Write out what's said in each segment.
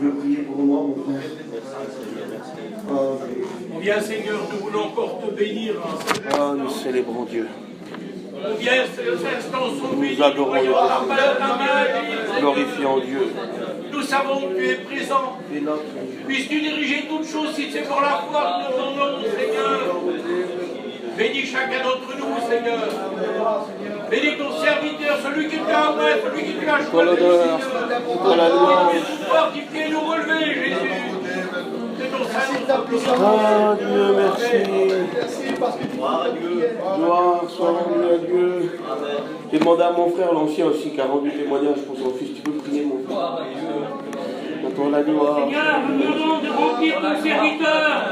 veux prier pour moi, mon frère? On vient, Seigneur, nous voulons encore te bénir. Nous célébrons Dieu. On vient, ces instants sont bénis. Nous adorons Nous voyons la main, Dieu. Glorifions Dieu. Nous savons que tu es présent. Puisses-tu diriger toutes choses si c'est pour la foi que nous t'en Seigneur. Bénis chacun d'entre nous, Seigneur. Bénis ton serviteur, celui qui t'a amené, celui qui t'a choisi, Seigneur. Tu es tout fortifié, nous relever, Jésus. C'est ton Saint. Dieu, merci. Gloire soit rendue à Dieu. J'ai demandé à mon frère, l'ancien aussi, qui a rendu témoignage pour son fils. Tu peux prier, mon frère? Attends la gloire. Seigneur, nous demandons de remplir ton serviteur.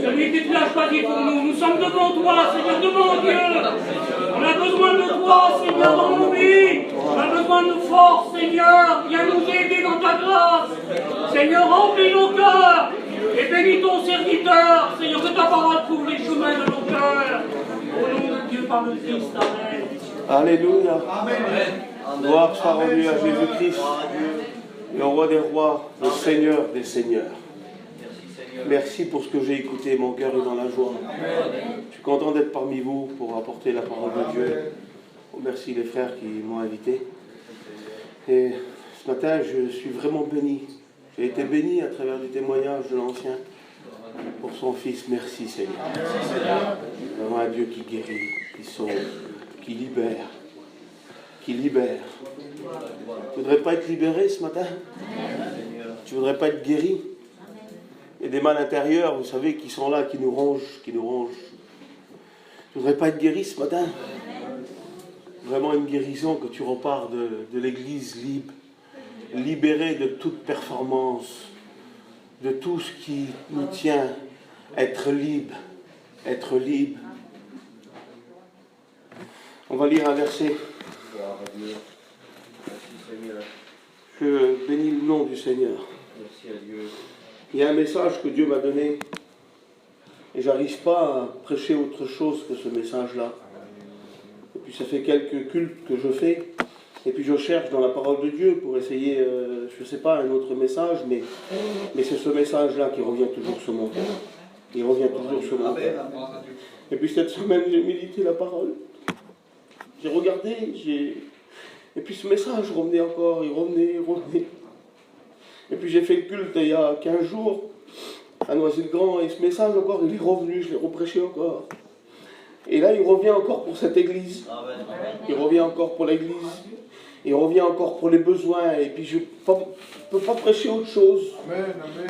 Celui que tu as choisi pour nous. Nous sommes devant toi, Seigneur, devant Dieu. On a besoin de toi, Seigneur, dans nos vies. On a besoin de force, Seigneur. Viens nous aider dans ta grâce. Seigneur, remplis nos cœurs. Et bénis ton serviteur. Seigneur, que ta parole trouve les chemins de nos cœurs. Au nom de Dieu, par le Christ. Amen. Alléluia. Gloire soit rendue à Jésus-Christ, le roi des rois, le Seigneur des seigneurs. Merci pour ce que j'ai écouté, mon cœur est dans la joie. Je suis content d'être parmi vous pour apporter la parole de Dieu. Merci les frères qui m'ont invité. Et ce matin, je suis vraiment béni. J'ai été béni à travers du témoignage de l'ancien pour son fils. Merci Seigneur. Vraiment un Dieu qui guérit, qui sauve, qui libère. Tu ne voudrais pas être libéré ce matin? Tu ne voudrais pas être guéri? Il y a des mal intérieurs, vous savez, qui sont là, qui nous rongent. Tu ne voudrais pas être guéri ce matin? Vraiment une guérison, que tu repars de l'église libre, libéré de toute performance, de tout ce qui nous tient, être libre. On va lire un verset. Je bénis le nom du Seigneur. Merci à Dieu. Il y a un message que Dieu m'a donné et j'arrive pas à prêcher autre chose que ce message-là. Et puis ça fait quelques cultes que je fais et puis je cherche dans la parole de Dieu pour essayer, je ne sais pas, un autre message, mais c'est ce message-là qui revient toujours sur mon cœur. Et puis cette semaine, j'ai médité la parole. J'ai regardé, et puis ce message revenait encore, il revenait. Et puis j'ai fait le culte il y a 15 jours à Noisy-le-Grand, et ce message encore, il est revenu, je l'ai reprêché encore. Et là, il revient encore pour cette église. Il revient encore pour l'église. Il revient encore pour les besoins. Et puis je ne peux pas prêcher autre chose.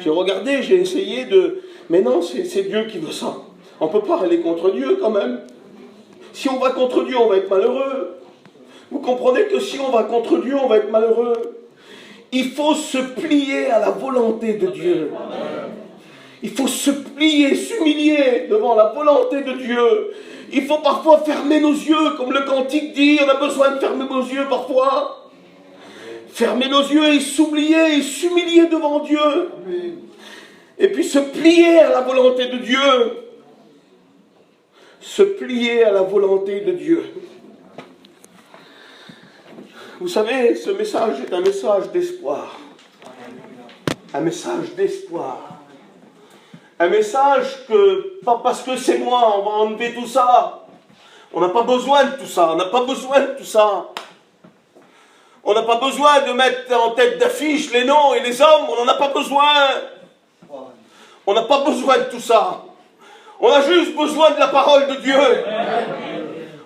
J'ai regardé, j'ai essayé de... Mais non, c'est Dieu qui veut ça. On ne peut pas aller contre Dieu quand même. Si on va contre Dieu, on va être malheureux. Vous comprenez que si on va contre Dieu, on va être malheureux. Il faut se plier à la volonté de Dieu. Il faut se plier, s'humilier devant la volonté de Dieu. Il faut parfois fermer nos yeux, comme le cantique dit, on a besoin de fermer nos yeux parfois. Fermer nos yeux et s'oublier et s'humilier devant Dieu. Et puis se plier à la volonté de Dieu. Se plier à la volonté de Dieu. Vous savez, ce message est un message d'espoir. Un message d'espoir. Un message que, pas parce que c'est moi, on va enlever tout ça. On n'a pas besoin de tout ça. On n'a pas besoin de mettre en tête d'affiche les noms et les hommes. On n'en a pas besoin. On n'a pas besoin de tout ça. On a juste besoin de la parole de Dieu.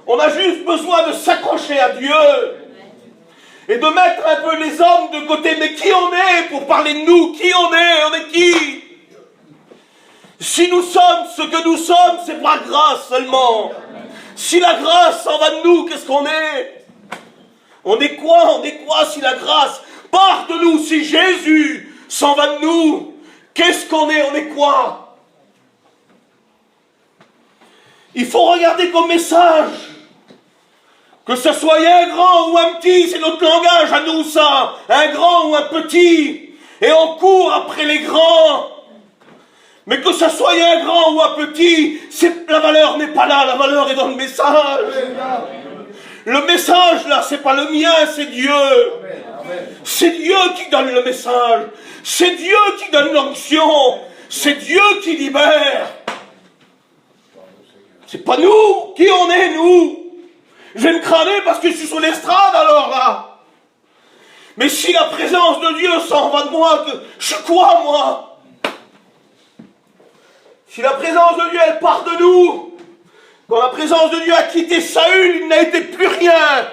On a juste besoin de s'accrocher à Dieu. Et de mettre un peu les hommes de côté. Mais qui on est pour parler de nous? Qui on est? On est qui? Si nous sommes ce que nous sommes, c'est par grâce seulement. Si la grâce s'en va de nous, qu'est-ce qu'on est? On est quoi si la grâce part de nous? Si Jésus s'en va de nous, qu'est-ce qu'on est? On est quoi? Il faut regarder comme message. Que ce soit un grand ou un petit, c'est notre langage à nous ça. Un grand ou un petit. Et on court après les grands. Mais que ce soit un grand ou un petit, la valeur n'est pas là, la valeur est dans le message. Le message là, c'est pas le mien, c'est Dieu. C'est Dieu qui donne le message. C'est Dieu qui donne l'onction. C'est Dieu qui libère. C'est pas nous. Qui on est, nous? Je vais me crâner parce que je suis sur l'estrade alors là. Mais si la présence de Dieu s'en va de moi, je suis quoi moi? Si la présence de Dieu elle part de nous, quand la présence de Dieu a quitté Saül, il n'a été plus rien.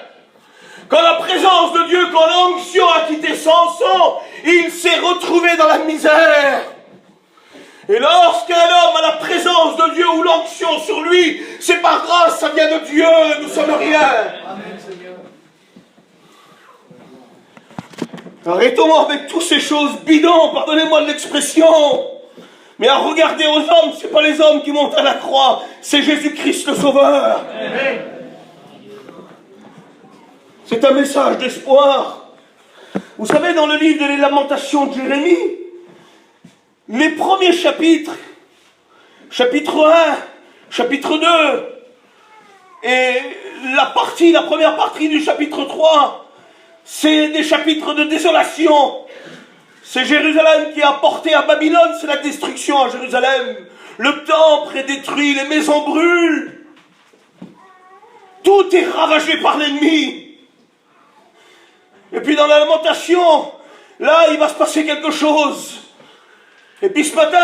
Quand la présence de Dieu, quand l'onction a quitté Samson, il s'est retrouvé dans la misère. Et lorsqu'un homme a la présence de Dieu ou l'onction sur lui, c'est par grâce, ça vient de Dieu, nous sommes rien. Amen, Seigneur. Arrêtons avec toutes ces choses bidons, pardonnez-moi de l'expression. Mais à regarder aux hommes, c'est pas les hommes qui montent à la croix, c'est Jésus-Christ le Sauveur. C'est un message d'espoir. Vous savez, dans le livre des Lamentations de Jérémie, les premiers chapitres, chapitre 1, chapitre 2, et la première partie du chapitre 3, c'est des chapitres de désolation. C'est Jérusalem qui est apporté à Babylone, c'est la destruction à Jérusalem. Le temple est détruit, les maisons brûlent. Tout est ravagé par l'ennemi. Et puis dans la lamentation, là, il va se passer quelque chose. Et puis ce matin,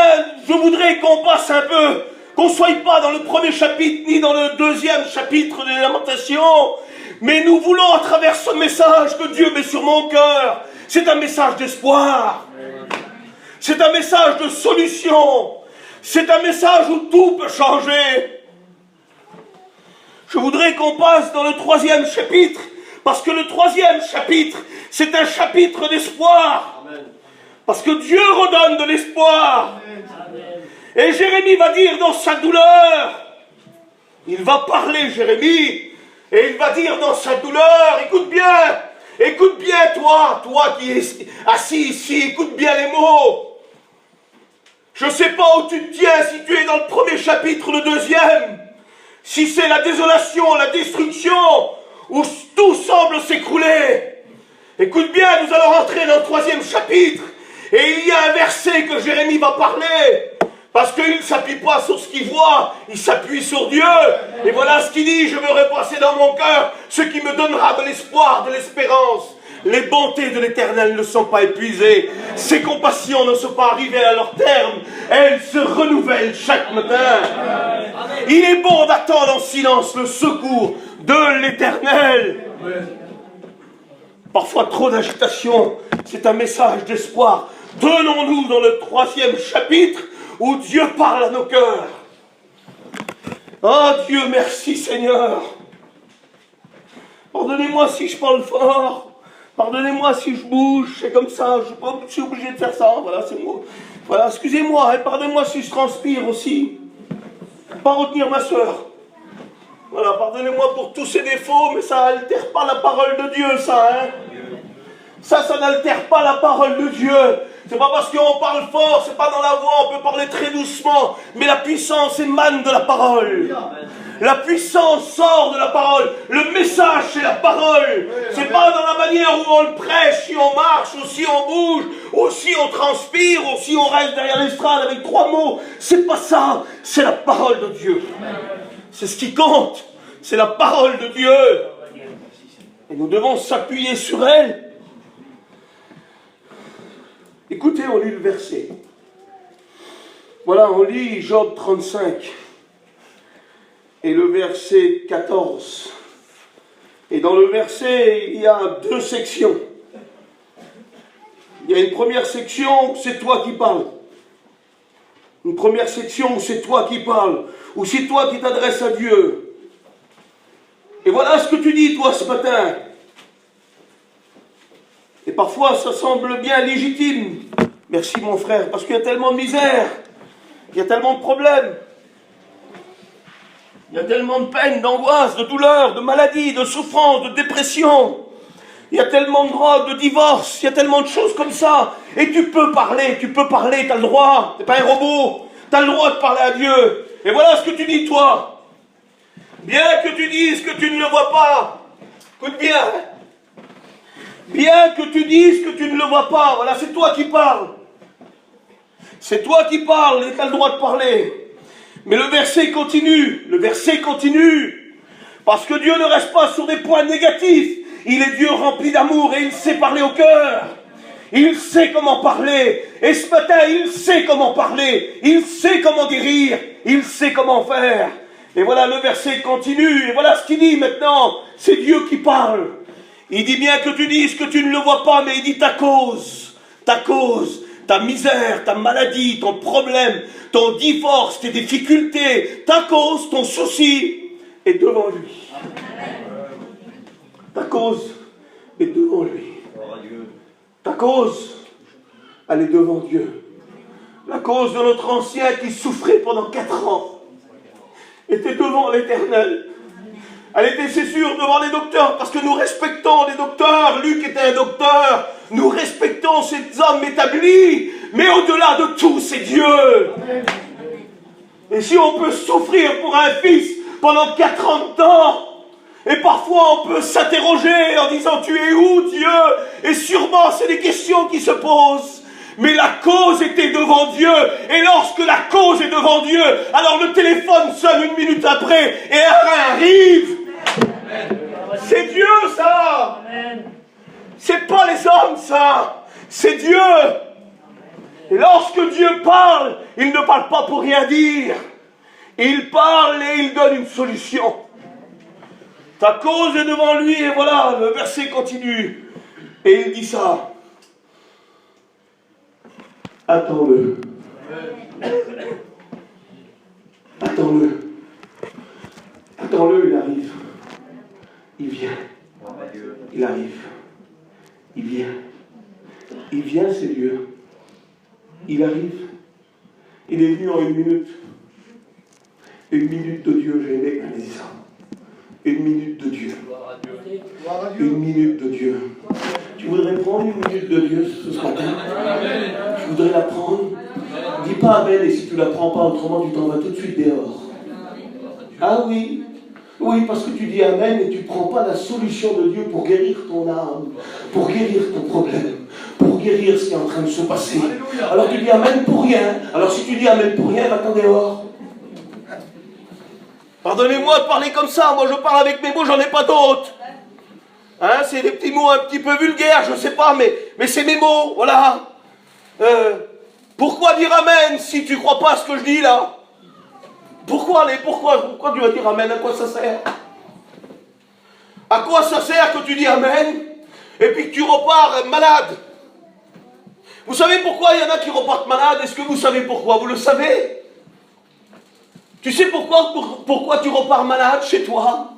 je voudrais qu'on passe un peu, qu'on ne soit pas dans le premier chapitre, ni dans le deuxième chapitre des Lamentations, mais nous voulons à travers ce message que Dieu met sur mon cœur, c'est un message d'espoir. C'est un message de solution. C'est un message où tout peut changer. Je voudrais qu'on passe dans le troisième chapitre, parce que le troisième chapitre, c'est un chapitre d'espoir. Parce que Dieu redonne de l'espoir. Et Jérémie va dire dans sa douleur, il va parler Jérémie, et il va dire dans sa douleur, écoute bien toi qui es assis ici, écoute bien les mots. Je ne sais pas où tu te tiens, si tu es dans le premier chapitre, le deuxième, si c'est la désolation, la destruction, où tout semble s'écrouler. Écoute bien, nous allons rentrer dans le troisième chapitre, et il y a un verset que Jérémie va parler, parce qu'il ne s'appuie pas sur ce qu'il voit, il s'appuie sur Dieu. Et voilà ce qu'il dit, je veux repasser dans mon cœur ce qui me donnera de l'espoir, de l'espérance. Les bontés de l'Éternel ne sont pas épuisées, ses compassions ne sont pas arrivées à leur terme, elles se renouvellent chaque matin. Il est bon d'attendre en silence le secours de l'Éternel. Parfois trop d'agitation, c'est un message d'espoir. Tenons-nous dans le troisième chapitre où Dieu parle à nos cœurs. Oh Dieu, merci Seigneur. Pardonnez-moi si je parle fort. Pardonnez-moi si je bouge. C'est comme ça, je suis obligé de faire ça. Voilà, c'est moi. Voilà, excusez-moi. Et pardonnez-moi si je transpire aussi. Pas retenir ma soeur. Voilà, pardonnez-moi pour tous ces défauts, mais ça n'altère pas la parole de Dieu, ça, hein. Ça n'altère pas la parole de Dieu. C'est pas parce qu'on parle fort, c'est pas dans la voix, on peut parler très doucement, mais la puissance émane de la parole. La puissance sort de la parole. Le message, c'est la parole. C'est pas dans la manière où on le prêche, si on marche, ou si on bouge, ou si on transpire, ou si on reste derrière l'estrade avec 3 mots. C'est pas ça, c'est la parole de Dieu. C'est ce qui compte. C'est la parole de Dieu. Et nous devons s'appuyer sur elle. Écoutez, on lit le verset. Voilà, on lit Job 35. Et le verset 14. Et dans le verset, il y a 2 sections. Il y a une première section où c'est toi qui parles. Une première section où c'est toi qui parles. Où c'est toi qui t'adresses à Dieu. Et voilà ce que tu dis, toi, ce matin. Et parfois, ça semble bien légitime. Merci, mon frère, parce qu'il y a tellement de misère. Il y a tellement de problèmes. Il y a tellement de peine, d'angoisse, de douleur, de maladie, de souffrance, de dépression. Il y a tellement de drogue, de divorce. Il y a tellement de choses comme ça. Et tu peux parler, t'as le droit. T'es pas un robot. T'as le droit de parler à Dieu. Et voilà ce que tu dis, toi. Bien que tu dises que tu ne le vois pas. Écoute bien, hein. Bien que tu dises que tu ne le vois pas, voilà, c'est toi qui parles. C'est toi qui parles et tu as le droit de parler. Mais le verset continue, parce que Dieu ne reste pas sur des points négatifs. Il est Dieu rempli d'amour et il sait parler au cœur. Il sait comment parler. Et ce matin, il sait comment parler. Il sait comment guérir. Il sait comment faire. Et voilà, le verset continue. Et voilà ce qu'il dit maintenant. C'est Dieu qui parle. Il dit bien que tu dises que tu ne le vois pas, mais il dit ta cause, ta misère, ta maladie, ton problème, ton divorce, tes difficultés, ta cause, ton souci est devant lui. Ta cause est devant lui. Ta cause, elle est devant Dieu. La cause de notre ancien qui souffrait pendant 4 ans était devant l'Éternel. Elle était, c'est sûr, devant les docteurs, parce que nous respectons les docteurs. Luc était un docteur. Nous respectons ces hommes établis. Mais au-delà de tout, c'est Dieu. Et si on peut souffrir pour un fils pendant 4 ans de temps, et parfois on peut s'interroger en disant tu es où Dieu? Et sûrement c'est des questions qui se posent. Mais la cause était devant Dieu. Et lorsque la cause est devant Dieu, alors le téléphone sonne 1 minute après et un rein arrive. C'est Dieu ça. C'est pas les hommes ça. C'est Dieu. Et lorsque Dieu parle, il ne parle pas pour rien dire. Il parle et il donne une solution. Ta cause est devant lui, et voilà, le verset continue. Et il dit ça. Attends-le. Attends-le. Attends-le, il arrive. Il vient. Il arrive. Il vient. Il vient, c'est Dieu. Il arrive. Il est venu en 1 minute. 1 minute de Dieu, j'ai aimé quand il dit ça. 1 minute de Dieu. 1 minute de Dieu. Tu voudrais prendre 1 minute de Dieu ce matin? Tu voudrais la prendre? Dis pas amen, et si tu la prends pas, autrement tu t'en vas tout de suite dehors. Ah oui. Oui, parce que tu dis amen et tu ne prends pas la solution de Dieu pour guérir ton âme, pour guérir ton problème, pour guérir ce qui est en train de se passer. Alors tu dis amen pour rien. Alors si tu dis amen pour rien, va-t'en dehors. Pardonnez-moi de parler comme ça, moi je parle avec mes mots, j'en ai pas d'autres. Hein, c'est des petits mots un petit peu vulgaires, je sais pas, mais c'est mes mots, voilà. Pourquoi dire amen si tu crois pas à ce que je dis là? Pourquoi tu vas dire amen? À quoi ça sert? À quoi ça sert que tu dis amen et puis que tu repars malade? Vous savez pourquoi il y en a qui repartent malades? Est-ce que vous savez pourquoi? Vous le savez? Tu sais pourquoi tu repars malade chez toi?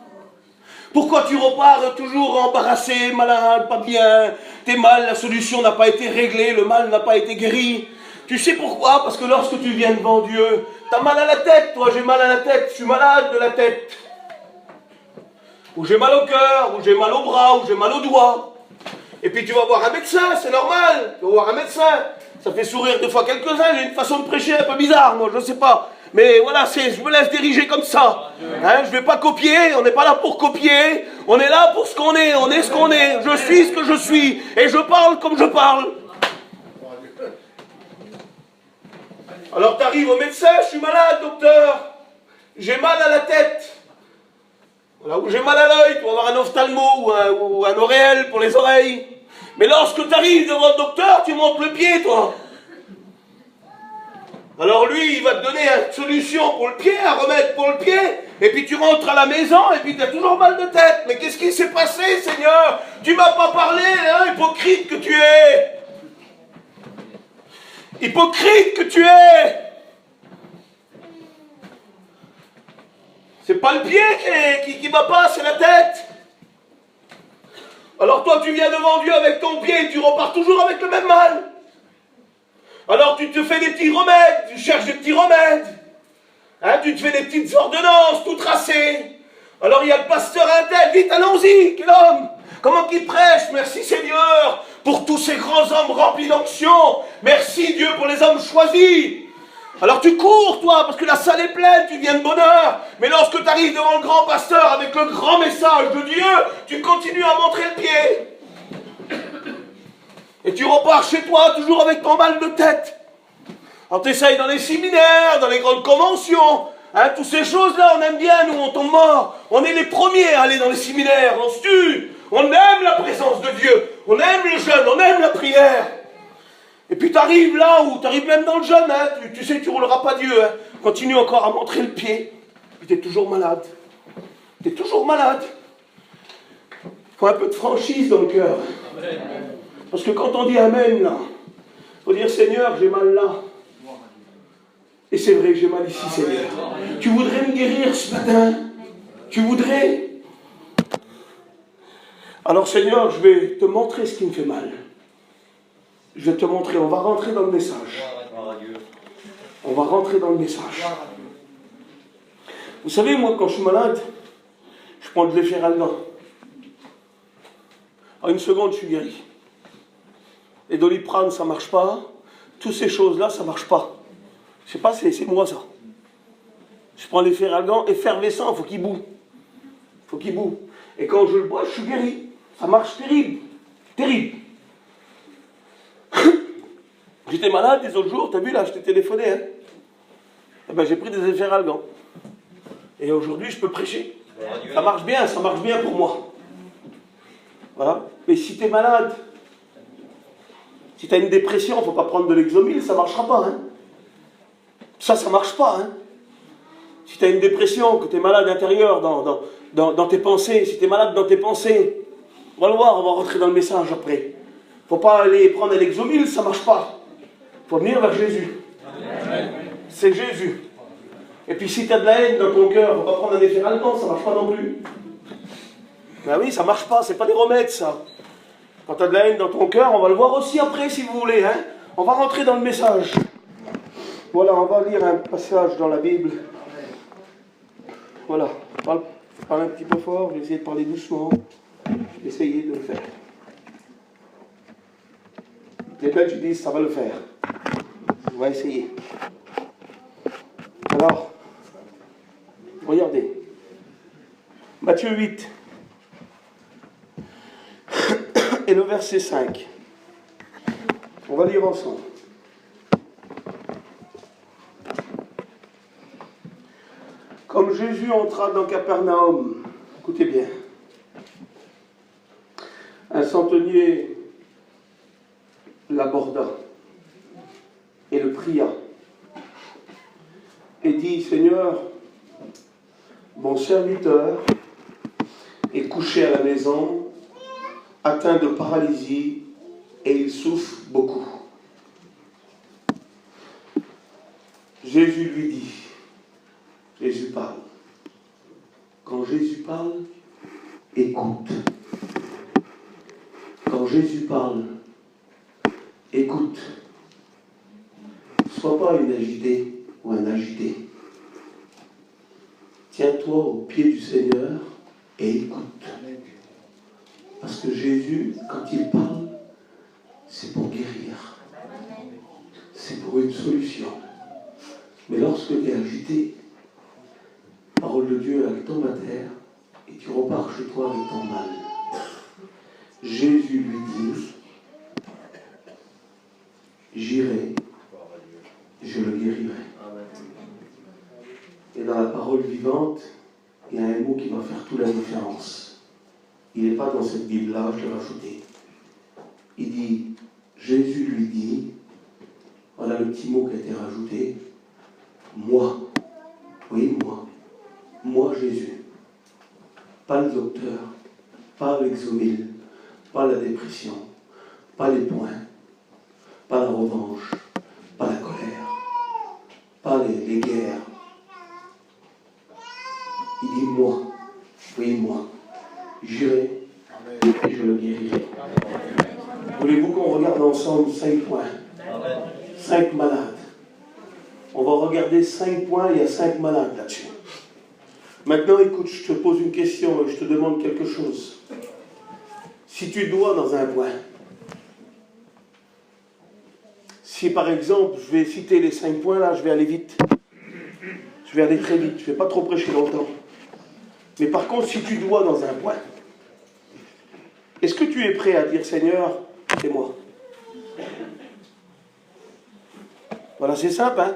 Pourquoi tu repars toujours embarrassé, malade, pas bien? T'es mal, la solution n'a pas été réglée, le mal n'a pas été guéri. Tu sais pourquoi? Parce que lorsque tu viens devant Dieu, t'as mal à la tête, toi, j'ai mal à la tête, je suis malade de la tête. Ou j'ai mal au cœur, ou j'ai mal au bras, ou j'ai mal aux doigts. Et puis tu vas voir un médecin, c'est normal, tu vas voir un médecin. Ça fait sourire des fois quelques-uns, j'ai une façon de prêcher un peu bizarre, moi, je sais pas. Mais voilà, je me laisse diriger comme ça. Hein, je ne vais pas copier, on n'est pas là pour copier. On est là pour ce qu'on est, on est ce qu'on est. Je suis ce que je suis, et je parle comme je parle. Alors tu arrives au médecin, je suis malade, docteur. J'ai mal à la tête. Voilà, ou j'ai mal à l'œil, tu vas avoir un ophtalmo ou un oréel pour les oreilles. Mais lorsque tu arrives devant le docteur, tu montes le pied, toi. Alors lui, il va te donner une solution pour le pied, un remède pour le pied, et puis tu rentres à la maison, et puis tu as toujours mal de tête. Mais qu'est-ce qui s'est passé, Seigneur? Tu m'as pas parlé, hein, hypocrite que tu es. Hypocrite que tu es. C'est pas le pied qui va pas, c'est la tête. Alors toi, tu viens devant Dieu avec ton pied, et tu repars toujours avec le même mal. Alors tu te fais des petits remèdes, tu cherches des petits remèdes. Hein, tu te fais des petites ordonnances, tout tracées. Alors il y a le pasteur intel, vite allons-y, quel homme, comment qu'il prêche, merci Seigneur, pour tous ces grands hommes remplis d'onction. Merci Dieu pour les hommes choisis. Alors tu cours, toi, parce que la salle est pleine, tu viens de bonne heure. Mais lorsque tu arrives devant le grand pasteur avec le grand message de Dieu, tu continues à montrer le pied. Et tu repars chez toi, toujours avec ton mal de tête. Alors tu essayes dans les séminaires, dans les grandes conventions, hein, toutes ces choses-là, on aime bien, nous, on tombe mort. On est les premiers à aller dans les séminaires, on se tue. On aime la présence de Dieu, on aime le jeûne, on aime la prière. Et puis tu arrives là où, tu arrives même dans le jeûne, hein, tu sais que tu ne rouleras pas Dieu. Hein. Continue encore à montrer le pied. Puis tu es toujours malade. Tu es toujours malade. Il faut un peu de franchise dans le cœur. Parce que quand on dit Amen, là, il faut dire Seigneur, j'ai mal là. Et c'est vrai que j'ai mal ici, Seigneur. Tu voudrais me guérir ce matin? Tu voudrais? Alors Seigneur, je vais te montrer ce qui me fait mal. Je vais te montrer, on va rentrer dans le message. On va rentrer dans le message. Vous savez, moi, quand je suis malade, je prends de l'Efferalgan. En une seconde, je suis guéri. Et Doliprane, ça ne marche pas. Toutes ces choses-là, ça ne marche pas. Je ne sais pas, c'est moi, ça. Je prends l'Efferalgan effervescent, il faut qu'il boue. Il faut qu'il boue. Et quand je le bois, je suis guéri. Ça marche terrible. Terrible. J'étais malade les autres jours, t'as vu là, je t'ai téléphoné. Hein. Eh ben, j'ai pris des Efferalgan. Et aujourd'hui, je peux prêcher. Ça marche bien pour moi. Voilà. Mais si t'es malade, si t'as une dépression, il ne faut pas prendre de l'Exomil, ça ne marchera pas. Hein. Ça ne marche pas. Hein. Si tu as une dépression, que tu es malade intérieur dans tes pensées, si tu es malade dans tes pensées, on va le voir, on va rentrer dans le message après. Il ne faut pas aller prendre l'Exomil, ça ne marche pas. Il faut venir vers Jésus. C'est Jésus. Et puis si tu as de la haine dans ton cœur, il ne faut pas prendre un Efferalgan, ça ne marche pas non plus. Ben oui, ça ne marche pas, ce n'est pas des remèdes ça. Quand tu as de la haine dans ton cœur, on va le voir aussi après si vous voulez. Hein. On va rentrer dans le message. Voilà, on va lire un passage dans la Bible. Voilà, parle un petit peu fort, je vais essayer de parler doucement. Je vais essayer de le faire. Les Belges disent ça va le faire. On va essayer. Alors, regardez. Matthieu 8. Et le verset 5. On va lire ensemble. Comme Jésus entra dans Capernaum, écoutez bien, un centenier l'aborda et le pria et dit, Seigneur, mon serviteur est couché à la maison, atteint de paralysie et il souffre beaucoup. Jésus lui dit, Jésus parle. Quand Jésus parle, écoute. Quand Jésus parle, écoute. Sois pas une agitée ou un agité. Tiens-toi au pied du Seigneur et écoute. Parce que Jésus, quand il parle, c'est pour guérir. C'est pour une solution. Mais lorsque tu es agité, la parole de Dieu, elle tombe à terre et tu repars chez toi avec ton mal. Jésus lui dit, j'irai, je le guérirai. Et dans la parole vivante, il y a un mot qui va faire toute la différence. Il n'est pas dans cette Bible-là, je l'ai rajouté. Il dit, Jésus lui dit, voilà le petit mot qui a été rajouté, moi, oui, moi Jésus, pas le docteur, pas l'Exomil, pas la dépression, pas les points, pas la revanche, pas la colère, pas les guerres. Il dit moi, oui moi, j'irai et je le guérirai. Voulez-vous qu'on regarde ensemble 5 points, 5 malades. On va regarder 5 points, il y a 5 malades là-dessus. Maintenant, écoute, je te pose une question et je te demande quelque chose. Si tu dois dans un point, Si par exemple, je vais citer les 5 points là, je vais aller vite. Je vais aller très vite, je ne vais pas trop prêcher longtemps. Mais par contre, si tu dois dans un point, est-ce que tu es prêt à dire Seigneur, c'est moi? Voilà, c'est simple, hein.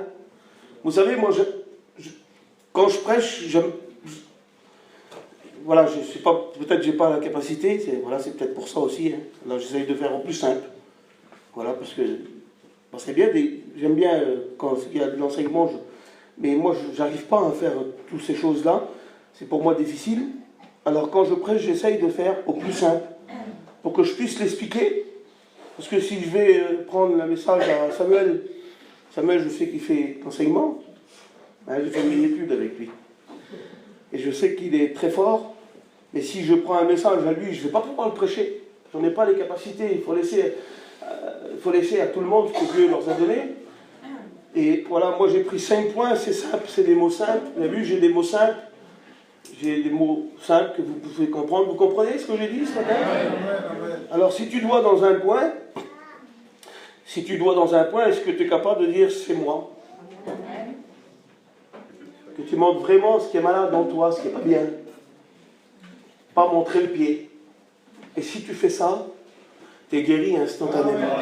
Vous savez, moi, quand je prêche, voilà, je sais pas, peut-être j'ai pas la capacité, c'est peut-être pour ça aussi, hein. Là, j'essaye de faire au plus simple. Voilà, parce que c'est bien, j'aime bien quand il y a de l'enseignement, mais moi, j'arrive pas à faire toutes ces choses-là. C'est pour moi difficile. Alors, quand je prêche, j'essaye de faire au plus simple, pour que je puisse l'expliquer. Parce que si je vais prendre le message à Samuel, je sais qu'il fait l'enseignement. Hein, j'ai fait une étude avec lui. Et je sais qu'il est très fort. Mais si je prends un message à lui, je ne vais pas pouvoir le prêcher. Je n'en ai pas les capacités. Il faut laisser à tout le monde ce que Dieu leur a donné. Et voilà, moi j'ai pris 5 points, c'est simple, c'est des mots simples. Vous avez vu, j'ai des mots simples. J'ai des mots simples que vous pouvez comprendre. Vous comprenez ce que j'ai dit ce matin? Alors si tu dois dans un point, est-ce que tu es capable de dire c'est moi? Que tu montres vraiment ce qui est malade dans toi, ce qui n'est pas bien. Pas montrer le pied. Et si tu fais ça, tu es guéri instantanément.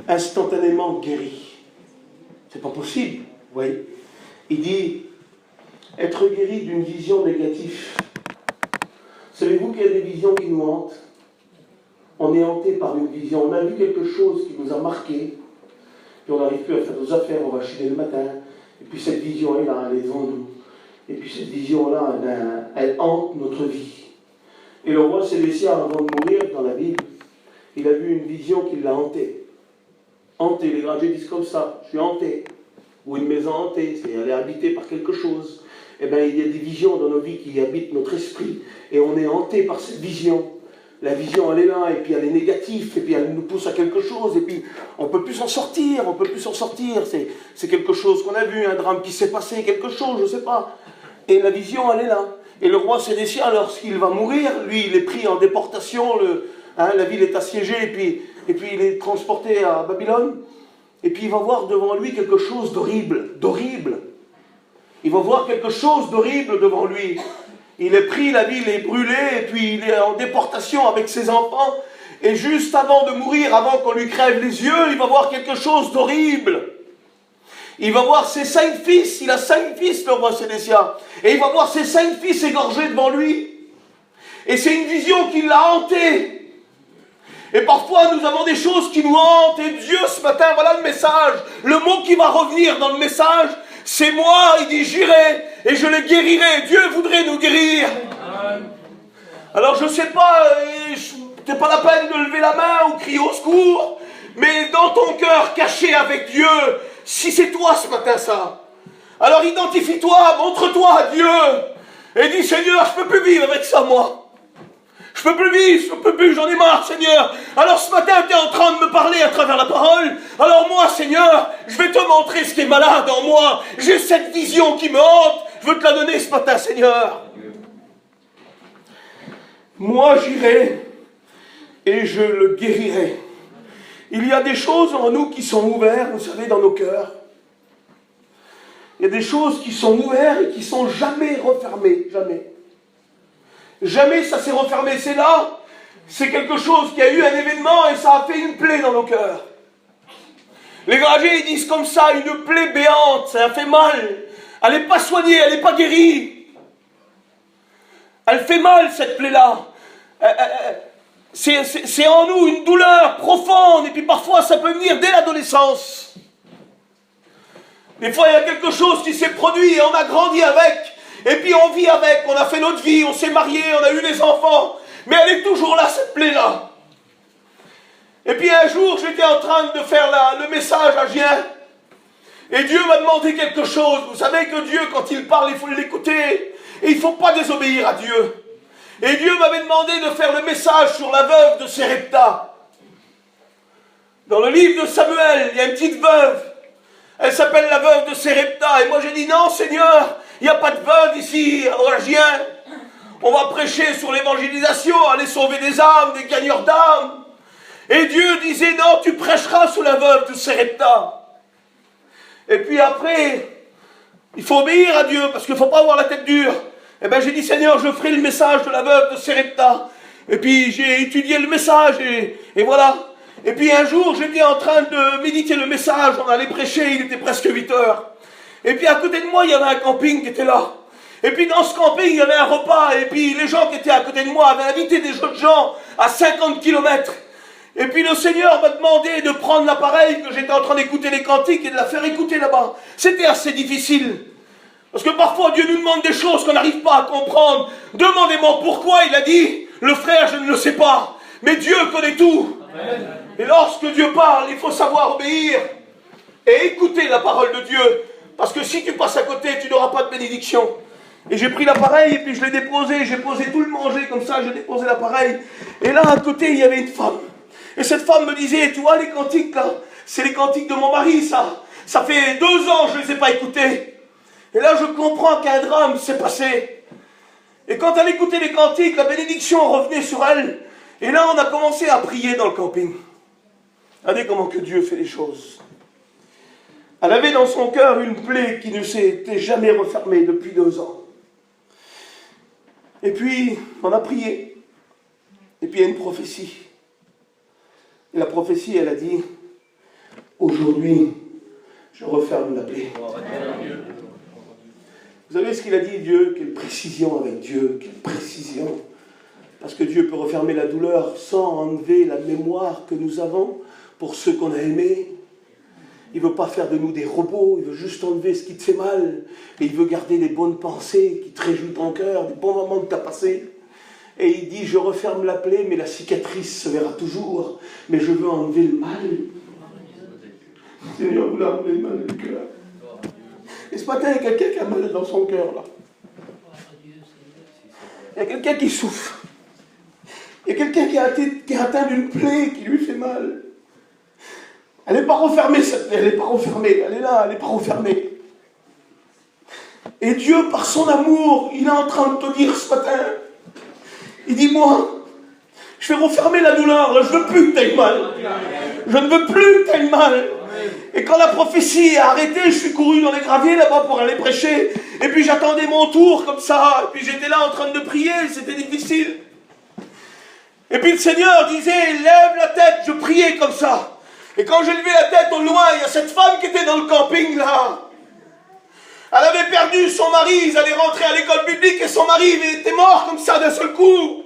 Instantanément guéri. C'est pas possible, vous voyez. Il dit, être guéri d'une vision négative. Savez-vous qu'il y a des visions qui nous hantent? On est hanté par une vision. On a vu quelque chose qui nous a marqué, puis on n'arrive plus à faire nos affaires, on va chier le matin, et puis cette vision-là, elle est devant nous. Et puis cette vision-là, elle hante notre vie. Et le roi Sédécia, avant de mourir, dans la Bible, il a vu une vision qui l'a hanté. Hanté, les grands disent comme ça, je suis hanté. Ou une maison hantée, c'est elle est habitée par quelque chose. Eh bien, il y a des visions dans nos vies qui habitent notre esprit, et on est hanté par cette vision. La vision, elle est là, et puis elle est négative, et puis elle nous pousse à quelque chose, et puis on ne peut plus s'en sortir, c'est quelque chose qu'on a vu, un drame qui s'est passé, quelque chose, je ne sais pas. Et la vision, elle est là. Et le roi Sédécia, lorsqu'il va mourir, lui, il est pris en déportation, la ville est assiégée, et puis il est transporté à Babylone, et puis il va voir devant lui quelque chose d'horrible. Il va voir quelque chose d'horrible devant lui. Il est pris, la ville est brûlée, et puis il est en déportation avec ses enfants. Et juste avant de mourir, avant qu'on lui crève les yeux, il va voir quelque chose d'horrible. Il va voir ses 5 fils, il a 5 fils, le roi Sédécia. Et il va voir ses 5 fils égorgés devant lui. Et c'est une vision qui l'a hanté. Et parfois, nous avons des choses qui nous hantent. Et Dieu, ce matin, voilà le message. Le mot qui va revenir dans le message, c'est moi. Il dit, j'irai et je les guérirai. Dieu voudrait nous guérir. Alors, je ne sais pas, c'est pas la peine de lever la main ou crier au secours. Mais dans ton cœur, caché avec Dieu, si c'est toi ce matin ça, alors identifie-toi, montre-toi à Dieu. Et dis, Seigneur, je ne peux plus vivre avec ça, moi. Je peux plus vivre, je peux plus, j'en ai marre, Seigneur. Alors ce matin, tu es en train de me parler à travers la parole. Alors moi, Seigneur, je vais te montrer ce qui est malade en moi. J'ai cette vision qui me hante. Je veux te la donner ce matin, Seigneur. Moi, j'irai et je le guérirai. Il y a des choses en nous qui sont ouvertes, vous savez, dans nos cœurs. Il y a des choses qui sont ouvertes et qui ne sont jamais refermées, jamais. Jamais ça s'est refermé. C'est là, c'est quelque chose qui a eu un événement et ça a fait une plaie dans nos cœurs. Les gradés, ils disent comme ça, une plaie béante, ça a fait mal. Elle n'est pas soignée, elle n'est pas guérie. Elle fait mal, cette plaie-là. C'est en nous une douleur profonde, et puis parfois ça peut venir dès l'adolescence. Des fois, il y a quelque chose qui s'est produit et on a grandi avec. Et puis on vit avec, on a fait notre vie, on s'est marié, on a eu des enfants. Mais elle est toujours là, cette plaie-là. Et puis un jour, j'étais en train de faire le message à Gien. Et Dieu m'a demandé quelque chose. Vous savez que Dieu, quand il parle, il faut l'écouter. Et il ne faut pas désobéir à Dieu. Et Dieu m'avait demandé de faire le message sur la veuve de Sérepta. Dans le livre de Samuel, il y a une petite veuve. Elle s'appelle la veuve de Sérepta. Et moi j'ai dit, non Seigneur, il n'y a pas de veuve ici, à Gien. On va prêcher sur l'évangélisation, aller sauver des âmes, des gagneurs d'âmes. Et Dieu disait, non, tu prêcheras sur la veuve de Sarepta. Et puis après, il faut obéir à Dieu, parce qu'il ne faut pas avoir la tête dure. Et bien j'ai dit, Seigneur, je ferai le message de la veuve de Sarepta. Et puis j'ai étudié le message, et voilà. Et puis un jour, j'étais en train de méditer le message, on allait prêcher, il était presque 8 heures. Et puis à côté de moi, il y avait un camping qui était là. Et puis dans ce camping, il y avait un repas, et puis les gens qui étaient à côté de moi avaient invité des autres gens à 50 km. Et puis le Seigneur m'a demandé de prendre l'appareil que j'étais en train d'écouter les cantiques et de la faire écouter là-bas. C'était assez difficile. Parce que parfois Dieu nous demande des choses qu'on n'arrive pas à comprendre. Demandez-moi pourquoi il a dit, le frère je ne le sais pas. Mais Dieu connaît tout. Amen. Et lorsque Dieu parle, il faut savoir obéir. Et écouter la parole de Dieu. Parce que si tu passes à côté, tu n'auras pas de bénédiction. Et j'ai pris l'appareil et puis je l'ai déposé. J'ai posé tout le manger comme ça, j'ai déposé l'appareil. Et là à côté il y avait une femme. Et cette femme me disait, tu vois les cantiques là, c'est les cantiques de mon mari ça. Ça fait 2 ans que je ne les ai pas écoutés. Et là je comprends qu'un drame s'est passé. Et quand elle écoutait les cantiques, la bénédiction revenait sur elle. Et là on a commencé à prier dans le camping. Regardez comment que Dieu fait les choses. Elle avait dans son cœur une plaie qui ne s'était jamais refermée depuis 2 ans. Et puis on a prié. Et puis il y a une prophétie. Et la prophétie, elle a dit, aujourd'hui, je referme la plaie. Vous savez ce qu'il a dit, Dieu? Quelle précision avec Dieu, quelle précision. Parce que Dieu peut refermer la douleur sans enlever la mémoire que nous avons pour ceux qu'on a aimés. Il ne veut pas faire de nous des robots, il veut juste enlever ce qui te fait mal. Et il veut garder les bonnes pensées qui te réjouissent ton cœur, des bons moments que tu as passés. Et il dit, je referme la plaie, mais la cicatrice se verra toujours. Mais je veux enlever le mal. Seigneur, vous l'avez le mal du cœur. Et ce matin, il y a quelqu'un qui a mal dans son cœur, là. Il y a quelqu'un qui souffre. Il y a quelqu'un qui est atteint d'une plaie qui lui fait mal. Elle n'est pas refermée, cette plaie, elle n'est pas refermée. Elle est là, elle n'est pas refermée. Et Dieu, par son amour, il est en train de te dire ce matin, il dit, moi, je vais refermer la douleur, là, je ne veux plus que tu aies mal. Je ne veux plus que tu aies mal. Et quand la prophétie est arrêtée, je suis couru dans les graviers là-bas pour aller prêcher. Et puis j'attendais mon tour comme ça. Et puis j'étais là en train de prier, c'était difficile. Et puis le Seigneur disait, lève la tête, je priais comme ça. Et quand j'ai levé la tête au loin, il y a cette femme qui était dans le camping là. Elle avait perdu son mari, ils allaient rentrer à l'école biblique et son mari était mort comme ça d'un seul coup.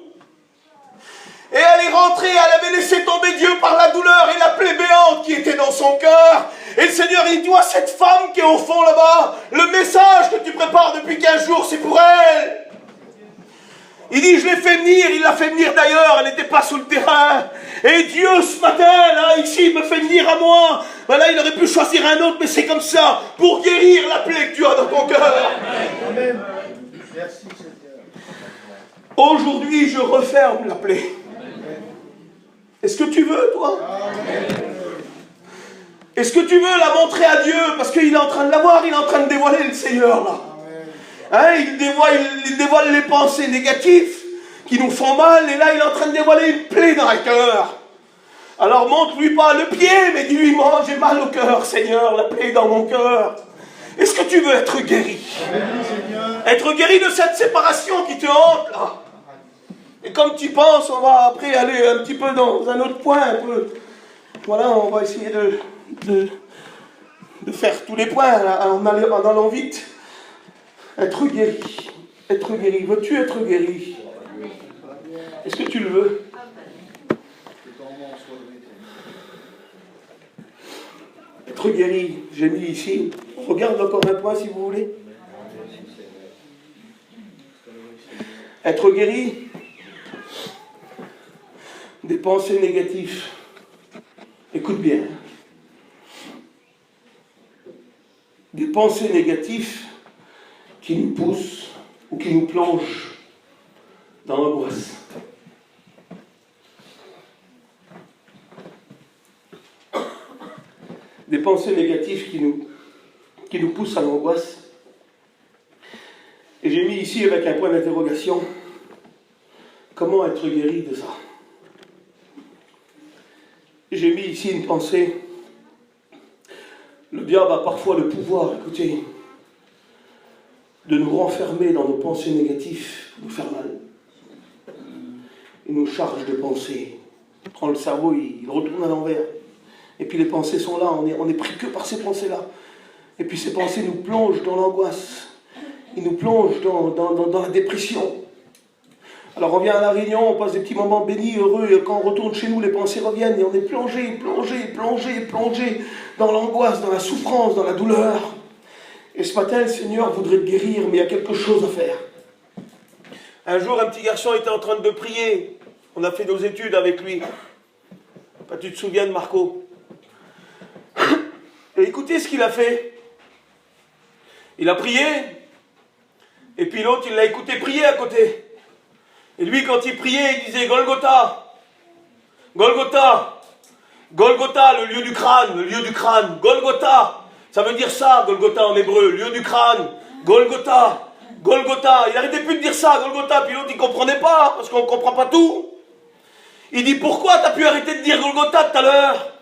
Et elle est rentrée, elle avait laissé tomber Dieu par la douleur et la plaie béante qui était dans son cœur. Et le Seigneur, il dit, toi, cette femme qui est au fond là-bas, le message que tu prépares depuis 15 jours, c'est pour elle. Il dit, je l'ai fait venir, il l'a fait venir d'ailleurs, elle n'était pas sur le terrain. Et Dieu, ce matin, là, ici, me fait venir à moi. Ben là, il aurait pu choisir un autre, mais c'est comme ça, pour guérir la plaie que tu as dans ton cœur. Amen. Merci, Seigneur. Aujourd'hui, je referme la plaie. Est-ce que tu veux, toi? Est-ce que tu veux la montrer à Dieu? Parce qu'il est en train de la voir, il est en train de dévoiler le Seigneur, là. Hein, il dévoile les pensées négatives qui nous font mal, et là il est en train de dévoiler une plaie dans le cœur. Alors montre-lui pas le pied, mais dis-lui, moi j'ai mal au cœur, Seigneur, la plaie dans mon cœur. Est-ce que tu veux être guéri? Être guéri de cette séparation qui te hante là. Et comme tu penses, on va après aller un petit peu dans un autre point, un peu. Voilà, on va essayer de faire tous les points en allant vite. Être guéri. Être guéri. Veux-tu être guéri? Est-ce que tu le veux? Être guéri. J'ai mis ici. On regarde encore un point si vous voulez. Être guéri des pensées négatives. Écoute bien. Des pensées négatives qui nous poussent ou qui nous plongent dans l'angoisse. Des pensées négatives qui nous poussent à l'angoisse. Et j'ai mis ici avec un point d'interrogation, comment être guéri de ça? j'ai mis ici une pensée. Le diable a parfois le pouvoir, écoutez, de nous renfermer dans nos pensées négatives, pour nous faire mal. Il nous charge de pensées. Il prend le cerveau, il retourne à l'envers. Et puis les pensées sont là, on est pris que par ces pensées-là. Et puis ces pensées nous plongent dans l'angoisse. Ils nous plongent dans la dépression. Alors on vient à la réunion, on passe des petits moments bénis, heureux, et quand on retourne chez nous, les pensées reviennent, et on est plongé dans l'angoisse, dans la souffrance, dans la douleur. Et ce matin, le Seigneur voudrait te guérir, mais il y a quelque chose à faire. Un jour, un petit garçon était en train de prier. On a fait nos études avec lui. Tu te souviens de Marco? Et écoutez ce qu'il a fait. Il a prié, et puis l'autre, il l'a écouté prier à côté. Et lui, quand il priait, il disait Golgotha, Golgotha, Golgotha, le lieu du crâne, Golgotha. Ça veut dire ça, Golgotha en hébreu, lieu du crâne, Golgotha, Golgotha. Il n'arrêtait plus de dire ça, Golgotha, puis l'autre, il ne comprenait pas, parce qu'on ne comprend pas tout. Il dit, pourquoi tu as pu arrêter de dire Golgotha tout à l'heure?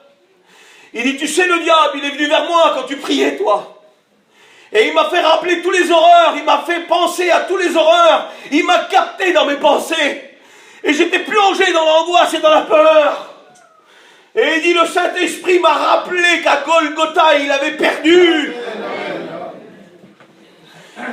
Il dit, tu sais, le diable, il est venu vers moi quand tu priais, toi. Et il m'a fait rappeler tous les horreurs, il m'a fait penser à tous les horreurs, il m'a capté dans mes pensées. Et j'étais plongé dans l'angoisse et dans la peur. Et il dit, le Saint-Esprit m'a rappelé qu'à Golgotha, il avait perdu.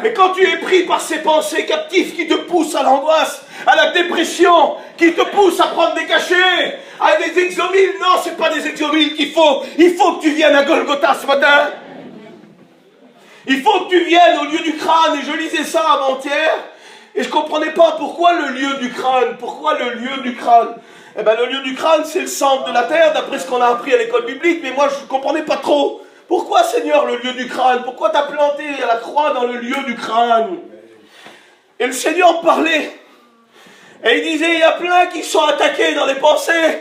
Et quand tu es pris par ces pensées captives qui te poussent à l'angoisse, à la dépression, qui te poussent à prendre des cachets, à des exomiles, non, c'est pas des exomiles qu'il faut. Il faut que tu viennes à Golgotha ce matin. Il faut que tu viennes au lieu du crâne. Et je lisais ça avant-hier, et je ne comprenais pas pourquoi le lieu du crâne. Pourquoi le lieu du crâne? Eh bien, le lieu du crâne, c'est le centre de la terre, d'après ce qu'on a appris à l'école biblique, mais moi, je ne comprenais pas trop. Pourquoi, Seigneur, le lieu du crâne? Pourquoi tu as planté la croix dans le lieu du crâne? Et le Seigneur parlait, et il disait, il y a plein qui sont attaqués dans les pensées.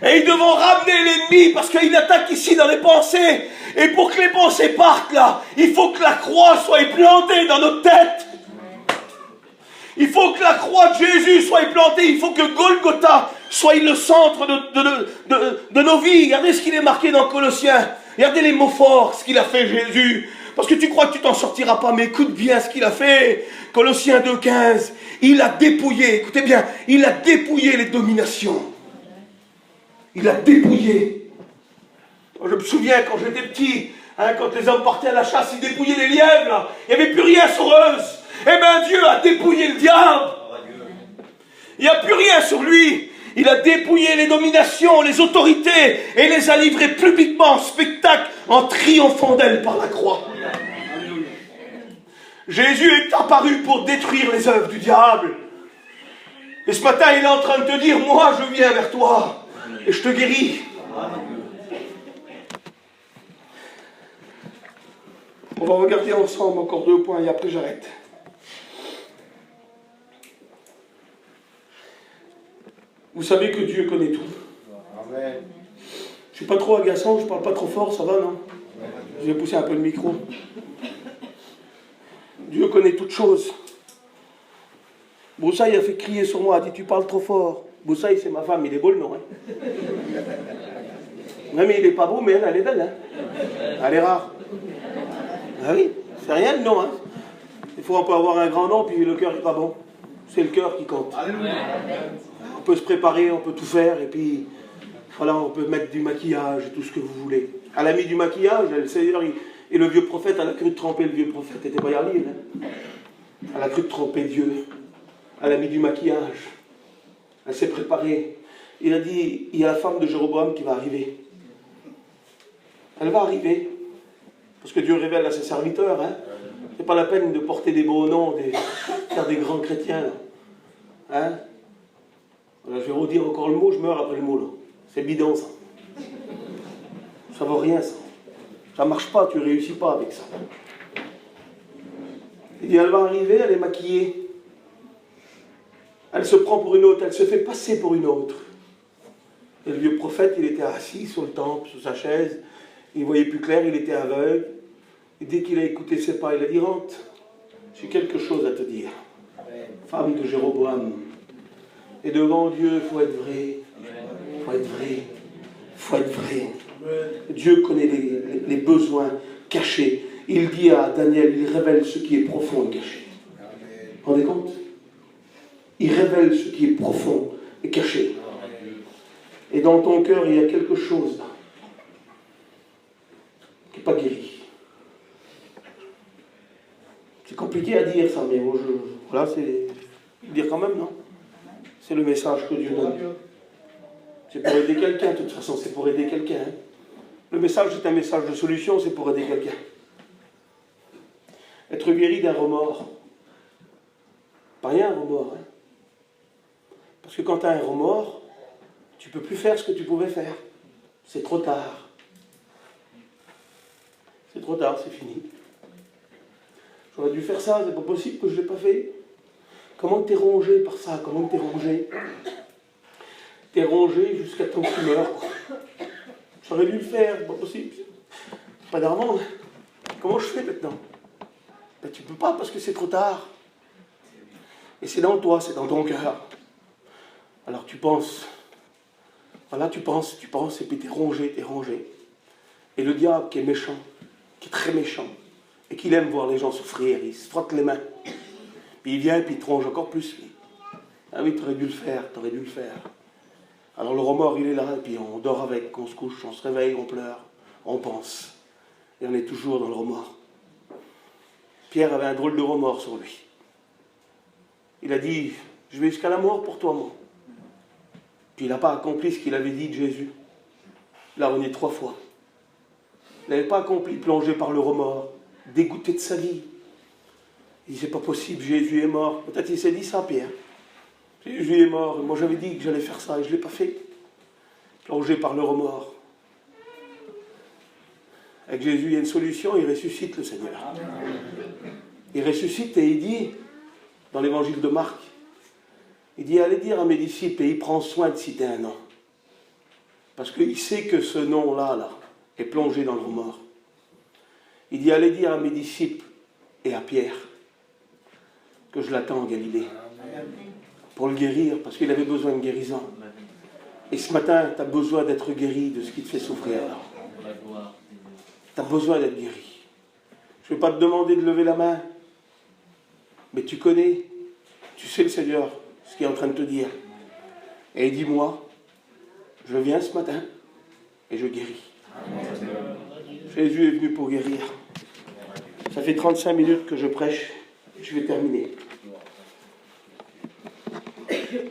Et ils devront ramener l'ennemi parce qu'il attaque ici dans les pensées. Et pour que les pensées partent là, il faut que la croix soit plantée dans notre tête. Il faut que la croix de Jésus soit plantée. Il faut que Golgotha soit le centre de nos vies. Regardez ce qu'il est marqué dans Colossiens. Regardez les mots forts, ce qu'il a fait Jésus. Parce que tu crois que tu t'en sortiras pas, mais écoute bien ce qu'il a fait. Colossiens 2,15. Il a dépouillé, écoutez bien, il a dépouillé les dominations. Il a dépouillé. Je me souviens quand j'étais petit, quand les hommes partaient à la chasse, ils dépouillaient les lièvres, là. Il n'y avait plus rien sur eux. Eh bien Dieu a dépouillé le diable. Il n'y a plus rien sur lui. Il a dépouillé les dominations, les autorités, et les a livrées publiquement en spectacle, en triomphant d'elles par la croix. Jésus est apparu pour détruire les œuvres du diable. Et ce matin, il est en train de te dire, moi je viens vers toi. Et je te guéris. On va regarder ensemble encore 2 points et après j'arrête. Vous savez que Dieu connaît tout. Amen. Je ne suis pas trop agaçant, je ne parle pas trop fort, ça va, non? Je vais pousser un peu le micro. Dieu connaît toutes choses. Broussaille a fait crier sur moi, a dit tu parles trop fort. Broussaille, c'est ma femme, il est beau le nom. Hein. Non mais il n'est pas beau, mais elle est belle. Hein. Elle est rare. Ah oui, c'est rien le nom. Hein. Des fois on peut avoir un grand nom, puis le cœur n'est pas bon. C'est le cœur qui compte. On peut se préparer, on peut tout faire, et puis voilà, on peut mettre du maquillage et tout ce que vous voulez. Elle a mis du maquillage, le Seigneur, et le vieux prophète, elle a cru de tromper le vieux prophète, elle n'était pas Yarlil. Hein. Elle a cru de tromper Dieu. Elle a mis du maquillage. Elle s'est préparée. Il a dit, il y a la femme de Jéroboam qui va arriver. Elle va arriver. Parce que Dieu révèle à ses serviteurs. Hein. C'est pas la peine de porter des beaux noms, faire des grands chrétiens. Hein. Voilà, je vais redire encore le mot, je meurs après le mot. Là. C'est bidon ça. Ça vaut rien ça. Ça marche pas, tu réussis pas avec ça. Il dit, elle va arriver, elle est maquillée. Elle se prend pour une autre, elle se fait passer pour une autre. Et le vieux prophète, il était assis sur le temple, sur sa chaise. Il ne voyait plus clair, il était aveugle. Et dès qu'il a écouté ses pas, il a dit, rentre, j'ai quelque chose à te dire. Femme de Jéroboam. Et devant Dieu, il faut être vrai. Il faut être vrai. faut être vrai. Dieu connaît les besoins cachés. Il dit à Daniel, il révèle ce qui est profond et caché. Vous vous rendez compte? Il révèle ce qui est profond et caché. Et dans ton cœur, il y a quelque chose là, qui n'est pas guéri. C'est compliqué à dire ça, mais bon, voilà, c'est dire quand même, non? C'est le message que Dieu donne. C'est pour aider quelqu'un, de toute façon, c'est pour aider quelqu'un. Hein. Le message, c'est un message de solution, c'est pour aider quelqu'un. Être guéri d'un remords. Pas rien un remords. Hein. Parce que quand tu as un remords, tu ne peux plus faire ce que tu pouvais faire. C'est trop tard. C'est trop tard, c'est fini. J'aurais dû faire ça, c'est pas possible que je ne l'ai pas fait. Comment t'es rongé par ça? Comment t'es rongé? T'es rongé jusqu'à temps que tu meurs. J'aurais dû le faire, c'est pas possible. Pas d'argent. Comment je fais maintenant? Ben, tu peux pas parce que c'est trop tard. Et c'est dans toi, c'est dans ton cœur. Alors tu penses. Voilà, tu penses, et puis t'es rongé. Et le diable qui est méchant, qui est très méchant, et qui aime voir les gens souffrir, il se frotte les mains. Puis il vient et puis il te ronge encore plus. Lui. Ah oui, t'aurais dû le faire. Alors le remords, il est là, et puis on dort avec, on se couche, on se réveille, on pleure, on pense. Et on est toujours dans le remords. Pierre avait un drôle de remords sur lui. Il a dit, je vais jusqu'à la mort pour toi, moi. Puis il n'a pas accompli ce qu'il avait dit de Jésus. Il a renié 3 fois. Il n'avait pas accompli, plongé par le remords, dégoûté de sa vie. Il dit, c'est pas possible, Jésus est mort. Peut-être il s'est dit ça, Pierre. Jésus est mort, et moi j'avais dit que j'allais faire ça, et je ne l'ai pas fait. Plongé par le remords. Avec Jésus, il y a une solution, il ressuscite le Seigneur. Il ressuscite et il dit, dans l'évangile de Marc, il dit, allez dire à mes disciples, et il prend soin de citer un nom. Parce qu'il sait que ce nom-là, est plongé dans le remords. Il dit, allez dire à mes disciples et à Pierre, que je l'attends en Galilée. Pour le guérir, parce qu'il avait besoin de guérison. Et ce matin, tu as besoin d'être guéri de ce qui te fait souffrir. Tu as besoin d'être guéri. Je ne vais pas te demander de lever la main, mais tu connais, tu sais le Seigneur, ce qu'il est en train de te dire. Et dis-moi, je viens ce matin et je guéris. Jésus est venu pour guérir. Ça fait 35 minutes que je prêche, je vais terminer.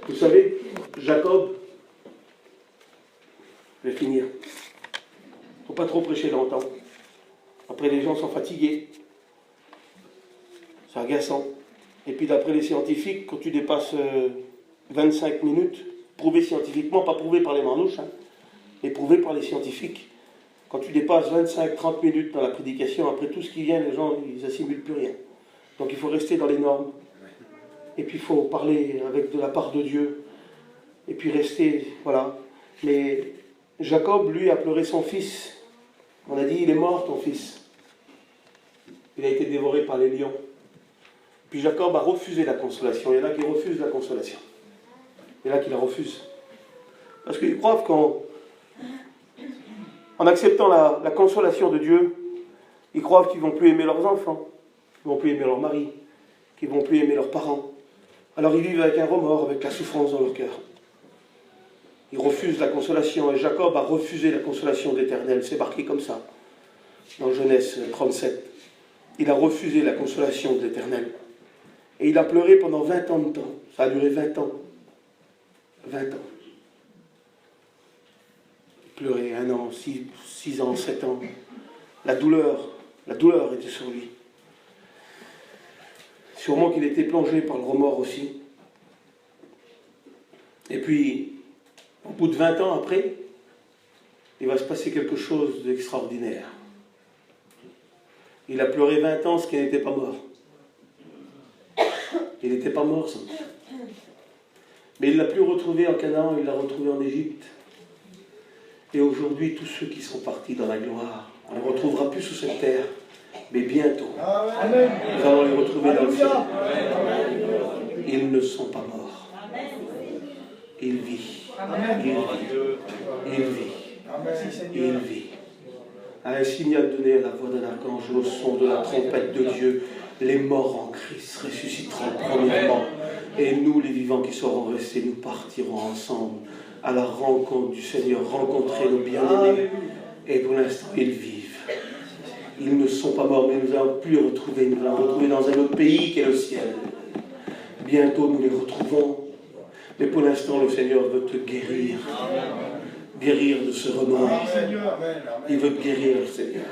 Vous savez, Jacob, je vais finir. Il ne faut pas trop prêcher longtemps. Après, les gens sont fatigués. C'est agaçant. Et puis, d'après les scientifiques, quand tu dépasses 25 minutes, prouvé scientifiquement, pas prouvé par les manouches, mais prouvé par les scientifiques, quand tu dépasses 25-30 minutes dans la prédication, après tout ce qui vient, les gens, ils n'assimilent plus rien. Donc, il faut rester dans les normes. Et puis il faut parler avec de la part de Dieu. Et puis rester, voilà. Mais Jacob, lui, a pleuré son fils. On a dit, il est mort ton fils. Il a été dévoré par les lions. Puis Jacob a refusé la consolation. Il y en a qui refusent la consolation. Il y en a qui la refusent. Parce qu'ils croient qu'en acceptant la consolation de Dieu, ils croient qu'ils ne vont plus aimer leurs enfants, qu'ils ne vont plus aimer leur mari, qu'ils ne vont plus aimer leurs parents. Alors ils vivent avec un remords, avec la souffrance dans leur cœur. Ils refusent la consolation, et Jacob a refusé la consolation de l'Éternel. C'est marqué comme ça, dans Genèse 37. Il a refusé la consolation de l'Éternel. Et il a pleuré pendant 20 ans de temps. Ça a duré 20 ans. 20 ans. Il pleurait 1 an, 6 ans, 7 ans. La douleur était sur lui. Sûrement qu'il était plongé par le remords aussi. Et puis, au bout de 20 ans après, il va se passer quelque chose d'extraordinaire. Il a pleuré 20 ans, ce qui n'était pas mort. Il n'était pas mort, sans doute. Mais il ne l'a plus retrouvé en Canaan, il l'a retrouvé en Égypte. Et aujourd'hui, tous ceux qui sont partis dans la gloire, on ne les retrouvera plus sous cette terre. Mais bientôt, nous allons les retrouver dans le ciel. Ils ne sont pas morts. Ils vivent. Il vit. Et il vit. À un signal donné à la voix d'un archange, au son de la trompette de Dieu, les morts en Christ ressusciteront premièrement. Et nous, les vivants qui serons restés, nous partirons ensemble à la rencontre du Seigneur, rencontrer nos bien-aimés. Et pour l'instant, ils vivent. Ils ne sont pas morts, mais nous allons plus les retrouver. Nous allons les retrouver dans un autre pays qu'est le ciel. Bientôt, nous les retrouvons. Mais pour l'instant, le Seigneur veut te guérir. Guérir de ce remords. Il veut te guérir, le Seigneur.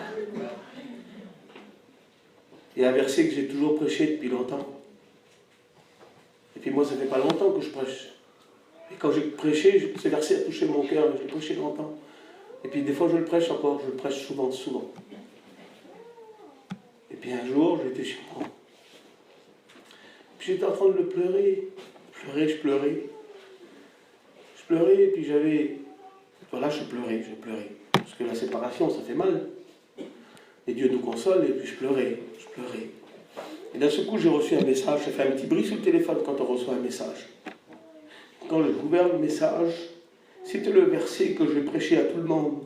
Il y a un verset que j'ai toujours prêché depuis longtemps. Et puis moi, ça fait pas longtemps que je prêche. Et quand j'ai prêché, ce verset a touché mon cœur, je l'ai prêché longtemps. Et puis des fois, je le prêche encore, je le prêche souvent. Et puis un jour, j'étais chez moi. Puis j'étais en train de le pleurer. Je pleurais. Et puis j'avais... Voilà, je pleurais. Parce que la séparation, ça fait mal. Et Dieu nous console, et puis je pleurais. Et d'un seul coup, j'ai reçu un message. Ça fait un petit bruit sur le téléphone quand on reçoit un message. Quand j'ai ouvert le message, c'était le verset que je prêchais à tout le monde.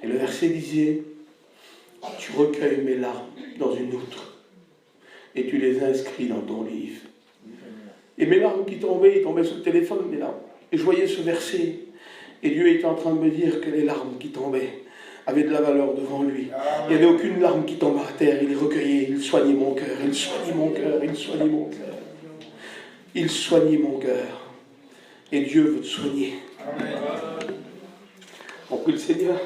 Et le verset disait, tu recueilles mes larmes dans une outre, et tu les inscris dans ton livre. Et mes larmes qui tombaient, ils tombaient sur le téléphone, mes larmes. Et je voyais ce verset. Et Dieu était en train de me dire que les larmes qui tombaient avaient de la valeur devant lui. Il n'y avait aucune larme qui tombait à terre. Il les recueillait, il soignait mon cœur, il soignait mon cœur. Il soignait mon cœur. Et Dieu veut te soigner. On prie le Seigneur.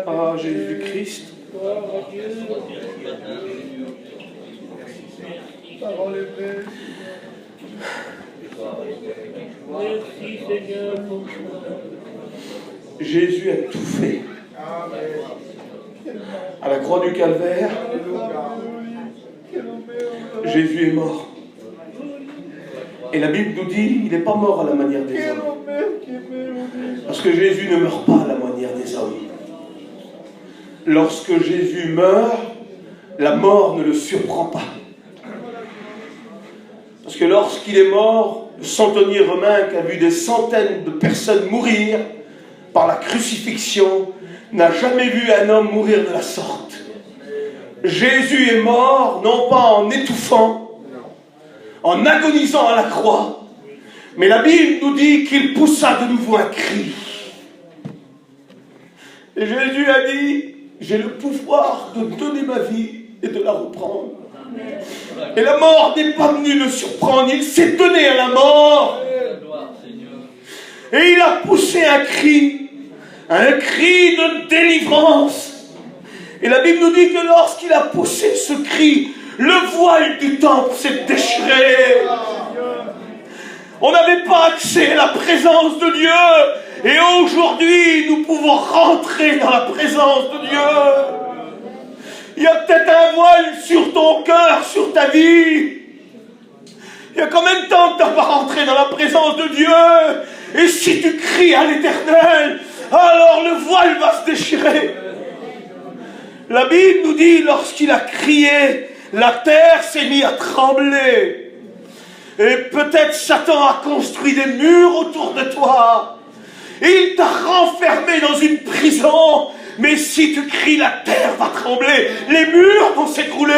Ah, Jésus-Christ. Parole est vraie. Merci Seigneur. Jésus a tout fait. À la croix du Calvaire, Jésus est mort. Et la Bible nous dit, il n'est pas mort à la manière des hommes. Parce que Jésus ne meurt pas à la manière des hommes. Lorsque Jésus meurt, la mort ne le surprend pas. Parce que lorsqu'il est mort, le centenier romain qui a vu des centaines de personnes mourir par la crucifixion n'a jamais vu un homme mourir de la sorte. Jésus est mort, non pas en étouffant, en agonisant à la croix, mais la Bible nous dit qu'il poussa de nouveau un cri. Et Jésus a dit, j'ai le pouvoir de donner ma vie et de la reprendre. Et la mort n'est pas venue le surprendre, il s'est donné à la mort. Et il a poussé un cri de délivrance. Et la Bible nous dit que lorsqu'il a poussé ce cri, le voile du temple s'est déchiré. On n'avait pas accès à la présence de Dieu. Et aujourd'hui, nous pouvons rentrer dans la présence de Dieu. Il y a peut-être un voile sur ton cœur, sur ta vie. Il y a combien de temps que tu n'as pas rentré dans la présence de Dieu? Et si tu cries à l'Éternel, alors le voile va se déchirer. La Bible nous dit, lorsqu'il a crié, la terre s'est mise à trembler. Et peut-être Satan a construit des murs autour de toi. Et il t'a renfermé dans une prison. Mais si tu cries, la terre va trembler. Les murs vont s'écrouler.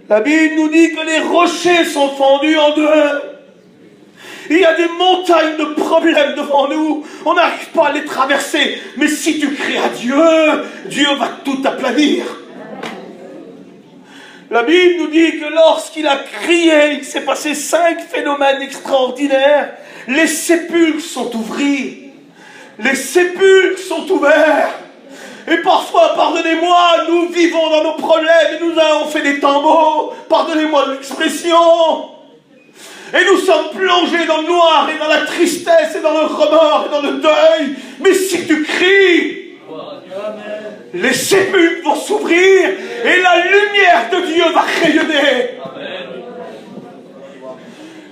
La Bible nous dit que les rochers sont fendus en deux. Il y a des montagnes de problèmes devant nous. On n'arrive pas à les traverser. Mais si tu cries à Dieu, Dieu va tout aplanir. La Bible nous dit que lorsqu'il a crié, il s'est passé 5 phénomènes extraordinaires. Les sépulcres sont ouverts. Les sépulcres sont ouverts. Et parfois, pardonnez-moi, nous vivons dans nos problèmes et nous avons fait des tambours. Pardonnez-moi l'expression. Et nous sommes plongés dans le noir et dans la tristesse et dans le remords et dans le deuil. Mais si tu cries, les sépulcres vont s'ouvrir et la lumière de Dieu va rayonner.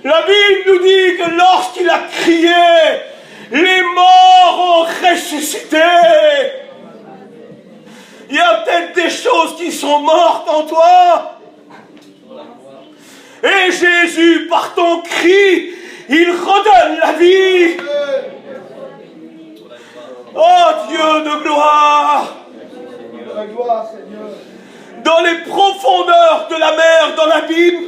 La Bible nous dit que lorsqu'il a crié, les morts ont ressuscité. Il y a peut-être des choses qui sont mortes en toi. Et Jésus, par ton cri, il redonne la vie. Oh Dieu de gloire. La gloire, Seigneur. Dans les profondeurs de la mer, dans l'abîme,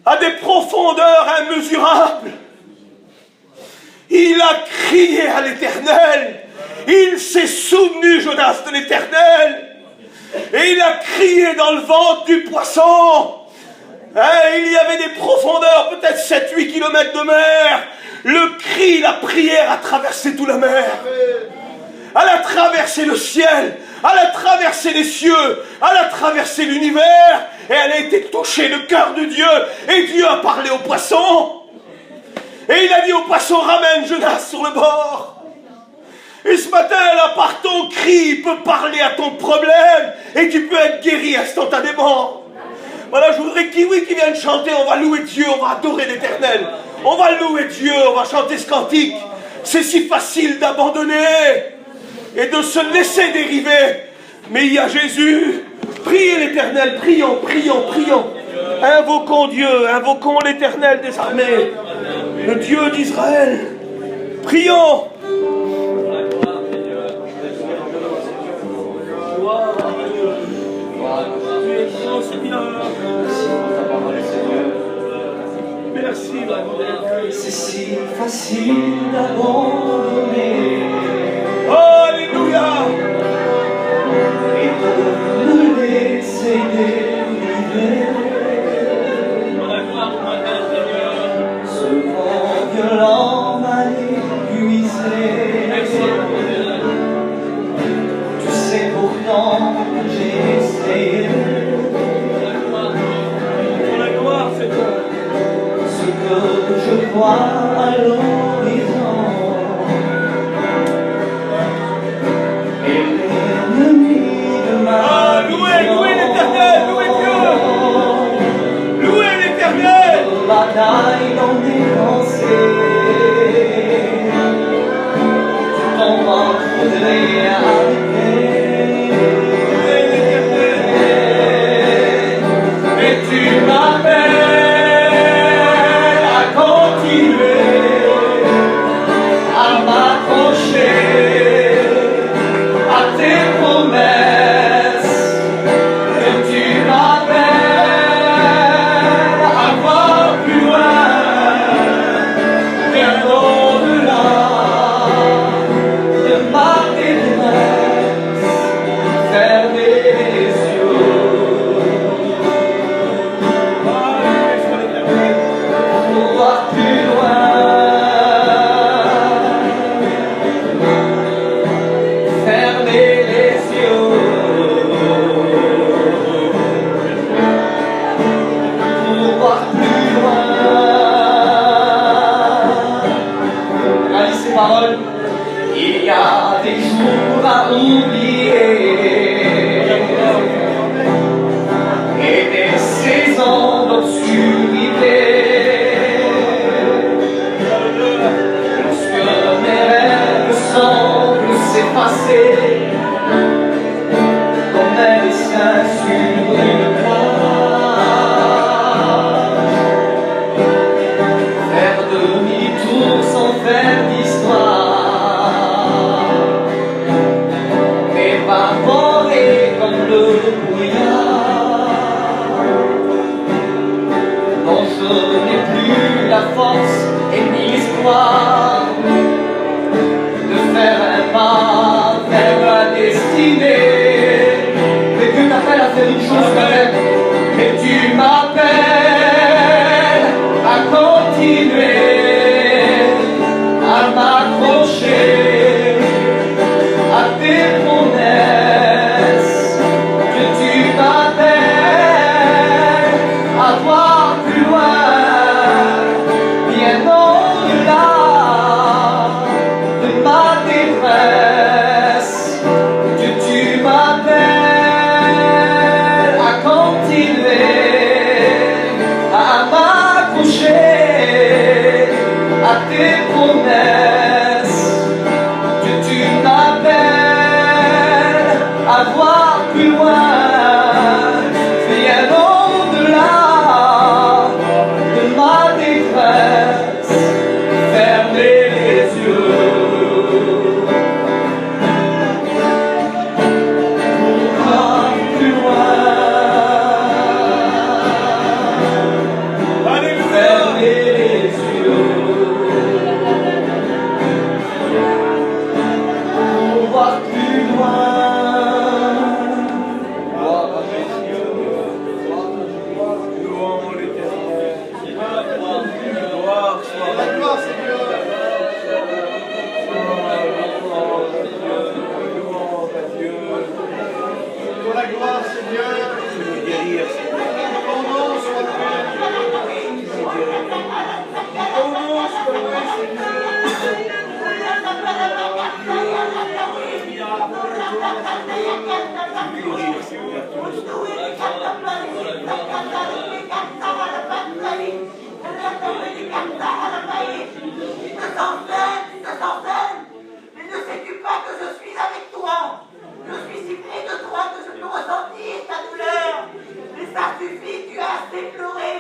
à des profondeurs immesurables, il a crié à l'Éternel. Il s'est souvenu, Jonas, de l'Éternel. Et il a crié dans le ventre du poisson. Il y avait des profondeurs, peut-être 7-8 kilomètres de mer. Le cri, la prière a traversé toute la mer. Elle a traversé le ciel. Elle a traversé les cieux. Elle a traversé l'univers. Et elle a été touchée le cœur de Dieu. Et Dieu a parlé au poisson. Et il a dit au poisson, ramène Jonas sur le bord. Et ce matin, là, par ton cri, il peut parler à ton problème. Et tu peux être guéri instantanément. Voilà, je voudrais qui vienne chanter. On va louer Dieu, on va adorer l'Éternel. On va louer Dieu, on va chanter ce cantique. C'est si facile d'abandonner et de se laisser dériver. Mais il y a Jésus. Priez l'Éternel, prions, prions, prions. Invoquons Dieu, invoquons l'Éternel des armées, le Dieu d'Israël. Prions. Merci, c'est si facile d'abandonner. Oh, alléluia. Et de me laisser dériver. Ce vent violent m'a épuisé. Tu sais pourtant j'ai essayé. Ce que je vois à l'horizon est l'ennemi de ma louez l'Éternel, louez Dieu. Louez l'Éternel. Bataille dans mes pensées. Tu t'en vas, voudrais arrêter. plus loin, bien au-delà de ma détresse. Fermez les yeux pour voir plus loin. Fermez les yeux pour voir plus loin. Louons l'Éternel. Gloire soit la gloire, Seigneur. Louons à Dieu. Pour la gloire, Seigneur. Tu veux guérir, Seigneur. Ton nom soit loué. Ton nom soit loué, Seigneur. Mais ne sais-tu pas que je suis avec toi? Je suis si près de toi que je peux ressentir ta douleur. Mais ça suffit, tu as assez pleuré.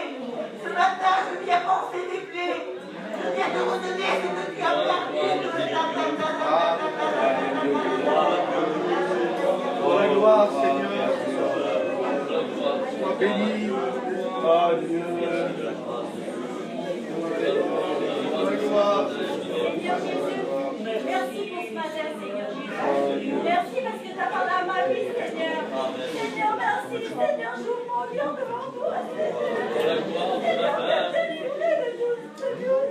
Ce matin, je viens penser tes plaies. Je viens te redonner ce que tu as perdu. Pour la gloire, Seigneur. Sois béni. Ah Dieu. Pour la gloire. Merci pour ce matin, Seigneur Jésus. Merci parce que tu as parlé à ma vie, Seigneur. Seigneur, merci, Seigneur, j'ouvre mon cœur devant toi, Seigneur. Seigneur, merci, délivrer de tout, Seigneur.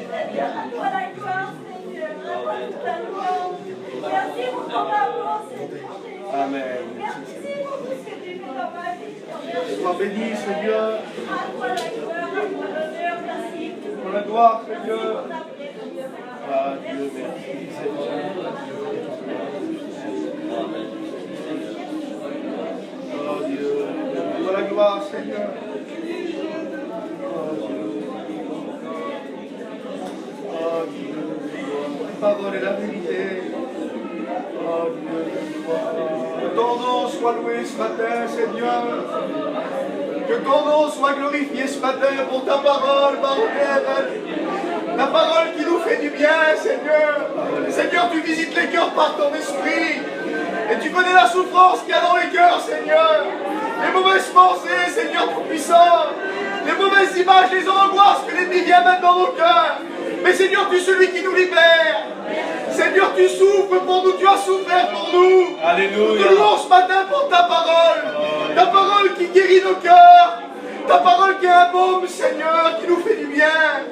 Seigneur, à toi la gloire, Seigneur. À toi toute la gloire. Merci pour ton amour, Seigneur Jésus. Amen. Merci pour tout ce que tu fais dans ma vie, Seigneur. Sois béni, Seigneur. À toi la gloire, à toi l'honneur, merci. Pour la gloire, Seigneur. Pour ta paix, Seigneur. Ah Dieu, merci, Seigneur. Oh Dieu. Pour la gloire, Seigneur. Oh Dieu. Oh Dieu. La parole et la vérité. Oh Dieu. Que ton nom soit loué ce matin, Seigneur. Que ton nom soit glorifié ce matin pour ta parole, Marie-Ève. La parole qui nous fait du bien, Seigneur. Seigneur, tu visites les cœurs par ton esprit. Et tu connais la souffrance qu'il y a dans les cœurs, Seigneur. Les mauvaises pensées, Seigneur Tout-Puissant. Les mauvaises images, les angoisses que l'ennemi vient mettre dans nos cœurs. Mais Seigneur, tu es celui qui nous libère. Seigneur, tu souffres pour nous, tu as souffert pour nous. Alléluia. Nous te louons ce matin pour ta parole. Ta parole qui guérit nos cœurs. Ta parole qui est un baume, Seigneur, qui nous fait du bien.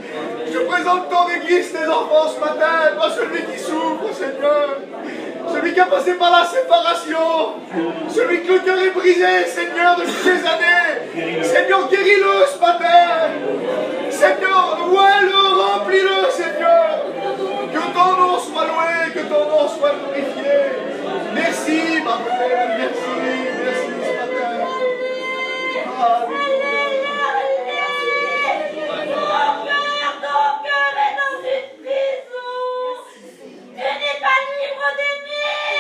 Je présente ton église, tes enfants ce matin, pas celui qui souffre, Seigneur. Celui qui a passé par la séparation. Celui que le cœur est brisé, Seigneur, depuis des années. Seigneur, guéris-le ce matin. Seigneur, louez-le, remplis-le, Seigneur. Que ton nom soit loué, que ton nom soit glorifié. Merci, ma frère, merci, merci ce matin. Alléluia. Ton cœur est dans une prison. Tu n'es pas libre d'aimer.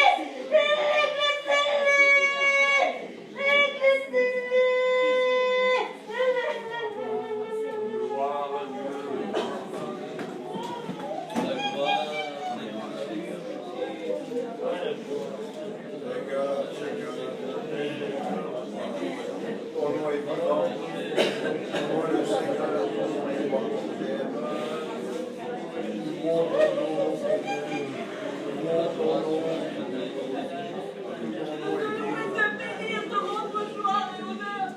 L'église scellée. L'église scellée. Ton nom est vivant. Oh, le Seigneur, Te bénir, te rendre gloire et honneur.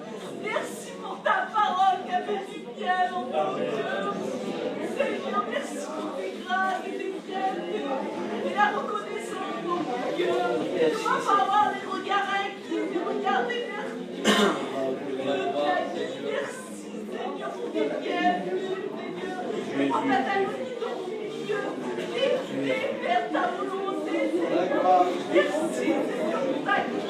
Merci pour ta parole qui a fait du bien dans ton cœur. Seigneur, merci pour tes grâces et tes bienfaits et la reconnaissance dans mon cœur. Tu vas pas avoir les regards inquiets, mais regarder vers Dieu. Merci Seigneur pour tes bienfaits, Seigneur. Pour ta vie dans mon milieu. Et faire ta volonté, Seigneur. Merci Seigneur pour ta grâce.